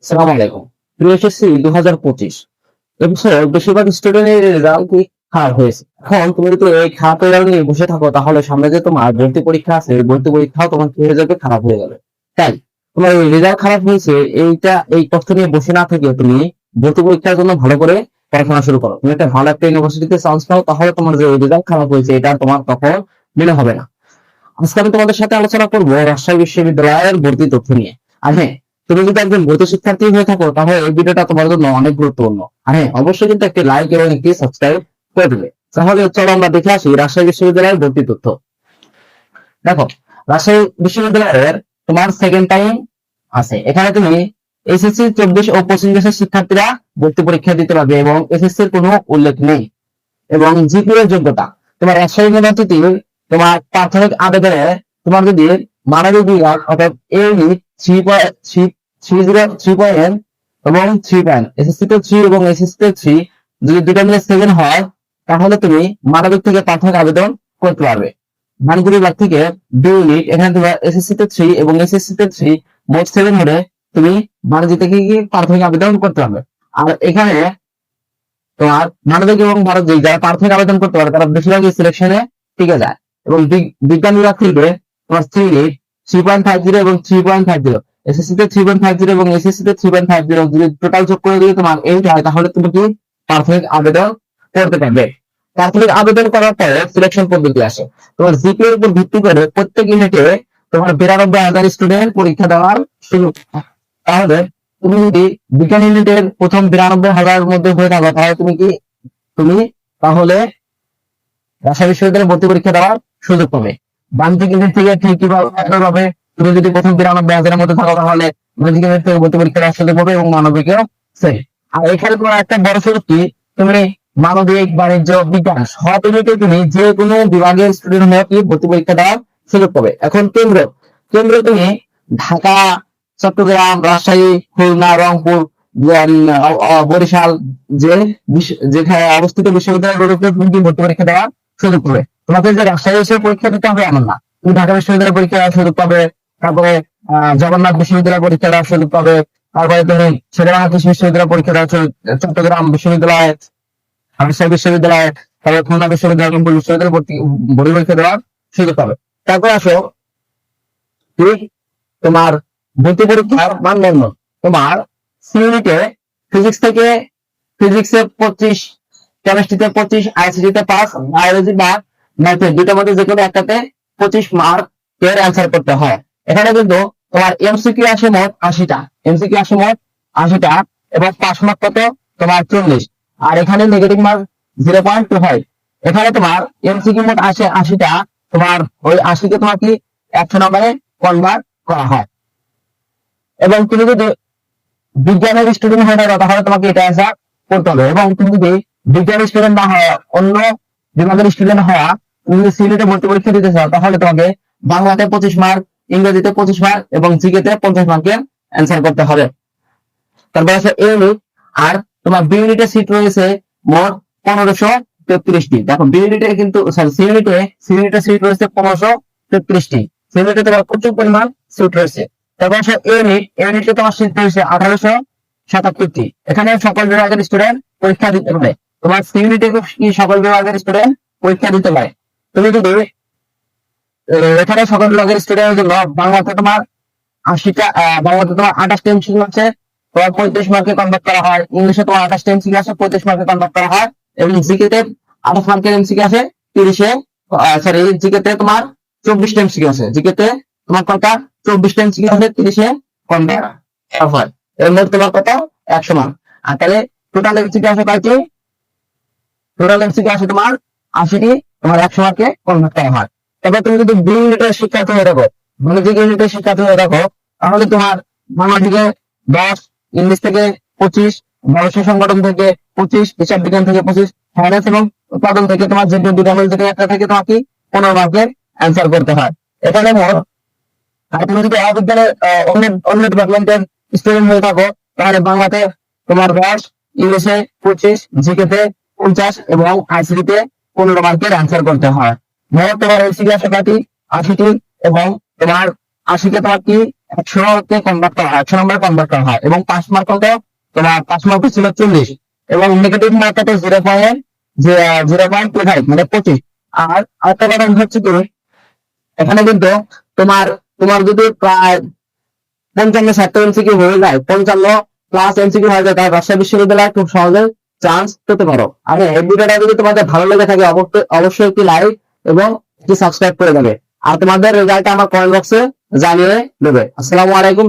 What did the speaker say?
সালাম আলাইকুম। প্রিয় এসএসসি 2025 এবছর বেশিরভাগ স্টুডেন্টের রেজাল্ট খারাপ হয়েছে। এখন তুমি যদি এই খারাপ রেজাল্ট নিয়ে বসে থাকো তাহলে সামনে যে তোমার ভর্তি পরীক্ষা আছে এই ভর্তি পরীক্ষাও তোমার কি হয়ে যাবে, খারাপ হয়ে যাবে। তাই তোমার এই রেজাল্ট খারাপ হয়েছে এই কষ্ট নিয়ে বসে না থেকে তুমি ভর্তি পরীক্ষার জন্য ভালো করে পড়াশোনা শুরু করো। তুমি একটা ভালো একটা ইউনিভার্সিটিতে চান্স পাও, তাহলে তোমার যে রেজাল্ট খারাপ হয়েছে এটা তোমার তখন মনে হবে না। আজকে আমি তোমাদের সাথে আলোচনা করবো রাজশাহী বিশ্ববিদ্যালয়ের ভর্তি তথ্য নিয়ে। আর হ্যাঁ, তুমি যদি একজন ভর্তি শিক্ষার্থী হয়ে থাকো তাহলে এই ভিডিওটা তোমার জন্য অনেক গুরুত্বপূর্ণ। আর হ্যাঁ, অবশ্যই কিন্তু একটি লাইক এবং একটি সাবস্ক্রাইব করে দেবে। তাহলে চলো আমরা দেখে আসি রাজশাহী বিশ্ববিদ্যালয়ের ভর্তি তথ্য। দেখো, রাজশাহী বিশ্ববিদ্যালয়ের তোমার সেকেন্ড টাইম আছে। এখানে তুমি এসএসসি 24 ও 25 বছর শিক্ষার্থীরা ভর্তি পরীক্ষা দিতে পারবে এবং এসএসসির কোনো উল্লেখ নেই। এবং জিপিএ যোগ্যতা, তোমার রাজশাহী ইউনিভার্সিটি তোমার প্রাথমিক আবেদনে তোমার যদি মানবিক বিভাগ অর্থাৎ এই 3.3 এবং 3 এসএসসি তে 3 এবং এসএসসি তে 3 যদি দুটো মিলে 7 হয় তাহলে তুমি মানবিক থেকে প্রাথমিক আবেদন করতে পারবে। বাণিজ্য বিভাগ থেকে 2 ইউনিট, এখানে তোমার এসএসসি তে 3 এবং এসএসসি তে 3 মোট 7 হলে তুমি বাণিজ্য থেকে কি প্রাথমিক আবেদন করতে পারবে। আর এখানে তোমার মানবিক এবং ভারত যারা প্রাথমিক আবেদন করতে পারে তারা বেশিরভাগই সিলেকশনে টিকে যায়। এবং বিজ্ঞান বিভাগ থেকে তোমার 3.50 এবং 3.50, এসএসসি তে 3.50 এবং এসএসসি তে 3.50 যদি টোটাল যোগ করে দিয়ে তোমার 8 হয় তাহলে তুমি কি প্রাথমিক আবেদন করতে পারবে। প্রাথমিক আবেদন করার পরে সিলেকশন পদ্ধতি আসে। তোমার জিপিএর উপর ভিত্তি করে প্রত্যেক ইউনিটে তোমার 92,000 স্টুডেন্ট পরীক্ষা দেওয়ার সুযোগ। তাহলে তুমি যদি বিজ্ঞান ইউনিটের প্রথম 92,000 মধ্যে হয়ে থাকো তুমি তাহলে রাজশাহী বিশ্ববিদ্যালয়ে ভর্তি পরীক্ষা দেওয়ার সুযোগ পাবে। বাণিজ্যিক ইউনিট থেকে ঠিক কিভাবে তুমি যদি প্রথম 92,000 মধ্যে থাকো তাহলে বাণিজ্যিক ইউনিট থেকে ভর্তি পরীক্ষা দেওয়ার সুযোগ পাবে এবং মানবিকেও সেই। আর এখানে তোমার একটা বড় সুযোগ কি, তুমি মানবিক, বাণিজ্য, বিজ্ঞান সব ইউনিটে তুমি যে কোনো বিভাগের স্টুডেন্ট হয়ে কি ভর্তি পরীক্ষা দেওয়ার সুযোগ পাবে। এখন কেন্দ্র তুমি ঢাকা, চট্টগ্রাম, রাজশাহী, খুলনা, রংপুর, বরিশাল যেখানে অবস্থিত বিশ্ববিদ্যালয়গুলোতে তুমি ভর্তি পরীক্ষা দেওয়ার সুযোগ পাবে। তোমাকে যে রাজশাহী এসে পরীক্ষা দিতে হবে এমন না, তুমি ঢাকা বিশ্ববিদ্যালয় পরীক্ষা দেওয়ার সুযোগ পাবে, তারপরে জগন্নাথ বিশ্ববিদ্যালয় পরীক্ষা দেওয়ার সুযোগ পাবে, তারপরে তুমি শেরেবাংলা কৃষি বিশ্ববিদ্যালয় পরীক্ষা দেওয়ার চট্টগ্রাম বিশ্ববিদ্যালয়, রাজশাহী বিশ্ববিদ্যালয়, তারপরে খুলনা বিশ্ববিদ্যালয়, রংপুর বিশ্ববিদ্যালয় ভর্তি পরীক্ষা দেওয়ার সুযোগ পাবে। তারপর আসো তোমার ভর্তি পরীক্ষার মানদণ্ড। তোমার ইউনিটে ফিজিক্সে 25, কেমিস্ট্রিতে 25, আইসিটি তে 5, বায়োলজি বা ম্যাথে দুটোর মধ্যে যে কোনো একটাতে 25 মার্ক এর অ্যান্সার করতে হয়। এখানে কিন্তু তোমার এমসিকিউ আসে মোট 80টা, এবং পাস মার্ক কত তোমার 40। আর এখানে নেগেটিভ মার্ক 0.25। এখানে তোমার এমসিকিউ মোট আসে 80টা, তোমার ওই 80কে তোমার কি 100 নম্বরে কনভার্ট করা হয়। এবং তুমি যদি বিজ্ঞানের স্টুডেন্ট হয়ে থাকো তাহলে তোমাকে এটা অ্যান্সার করতে হবে। এবং তুমি যদি বিজ্ঞানের স্টুডেন্ট না হয়, অন্য বিভাগের স্টুডেন্ট হওয়া, তুমি যদি সিলেটে ভর্তি পরীক্ষা দিতে চাও তাহলে তোমাকে বাংলাতে 25 মার্ক, ইংরেজিতে 25 মার্ক এবং জিকেতে 50 মার্কের অ্যান্সার করতে হবে। তারপর আছে ইউনিট। আর তোমার বি ইউনিটে সিট রয়েছে মোট 1533টি। দেখো বি ইউনিটে কিন্তু সি ইউনিটে সিট রয়েছে 1533টি। সি ইউনিটে তোমার প্রচুর পরিমাণ সিট রয়েছে। তারপর আছে ইউনিটে তোমার সিট রয়েছে 1877টি। এখানে সকল বিভাগের স্টুডেন্ট পরীক্ষা দিতে পারে। তোমার সি ইউনিটে কি সকল বিভাগের স্টুডেন্ট পরীক্ষা দিতে পারে। তুমি যদি এখানে সকল বিভাগের স্টুডেন্টের জন্য বাংলাতে তোমার 28টা এমসিকিউ আছে, তোমার 35 মার্কে কনভার্ট করা হয়। ইংলিশে তোমার 28টা এমসিকিউ আছে, 35 মার্কে কনভার্ট করা হয়। এবং জিকেতে 28 মার্কের এমসিকিউ আছে, 30-এ জিকেতে তোমার 24টা এমসিকিউ আছে। জিকেতে তোমার কত 24টা এমসিকিউ আছে, 30-এ কনভার্ট করা হয়। এর মধ্যে তোমার কত 100 মার্ক। আর তাহলে টোটাল এমসিকিউ আছে কয়টি? টোটাল এমসিকিউ আছে তোমার 80টি, তোমার 100 মার্কে কনভার্ট করা হয়। তবে তুমি যদি বি ইউনিটের শিক্ষার্থী হয়ে থাকো, বাণিজ্যিক ইউনিটের শিক্ষার্থী হয়ে থাকো তাহলে তোমার বাংলা থেকে 10, ইংলিশ থেকে 25, ব্যবসায় সংগঠন থেকে 25, হিসাব বিজ্ঞান থেকে 25, ফাইন্যান্স এবং উৎপাদন থেকে তোমার যে দুটো থেকে একটা থেকে তোমাকে 15 মার্কের অ্যান্সার করতে হয়। এখানে মোট। আর তুমি যদি অবিজ্ঞানের অন্য ডিপার্টমেন্টের স্টুডেন্ট হয়ে থাকো তাহলে বাংলাতে তোমার 10, ইংলিশে 25, জিকেতে 50 এবং আইসিটিতে 15 মার্কের অ্যান্সার করতে হয়। মোট তোমার এমসিকিউ আছে কয়টি? 80টি। এবং তোমার 80 কে তোমার কি 100 কে কনভার্ট করা হয়, 100 নম্বরে কনভার্ট করা হয়, এবং পাস মার্ক কত, তোমার পাস মার্ক ছিল 40, এবং নেগেটিভ মার্ক কত 0.25 মানে 25। আর আরেকটা কথা হচ্ছে কি, এখানে কিন্তু তোমার তোমার যদি প্রায় 55-60 এমসিকিউ হয়ে যায়, 55+ এমসিকিউ হয়ে যায়, তাহলে রাজশাহী বিশ্ববিদ্যালয়ে খুব সহজে চান্স পেতে পারো। আর এই ভিডিওটা যদি তোমাদের ভালো লেগে থাকে, অবশ্যই একটি লাইক এবং একটি সাবস্ক্রাইব করে দেবে, আর তোমাদের রেজাল্ট আমার কমেন্ট বক্সে জানিয়ে দেবে। আসসালামু আলাইকুম।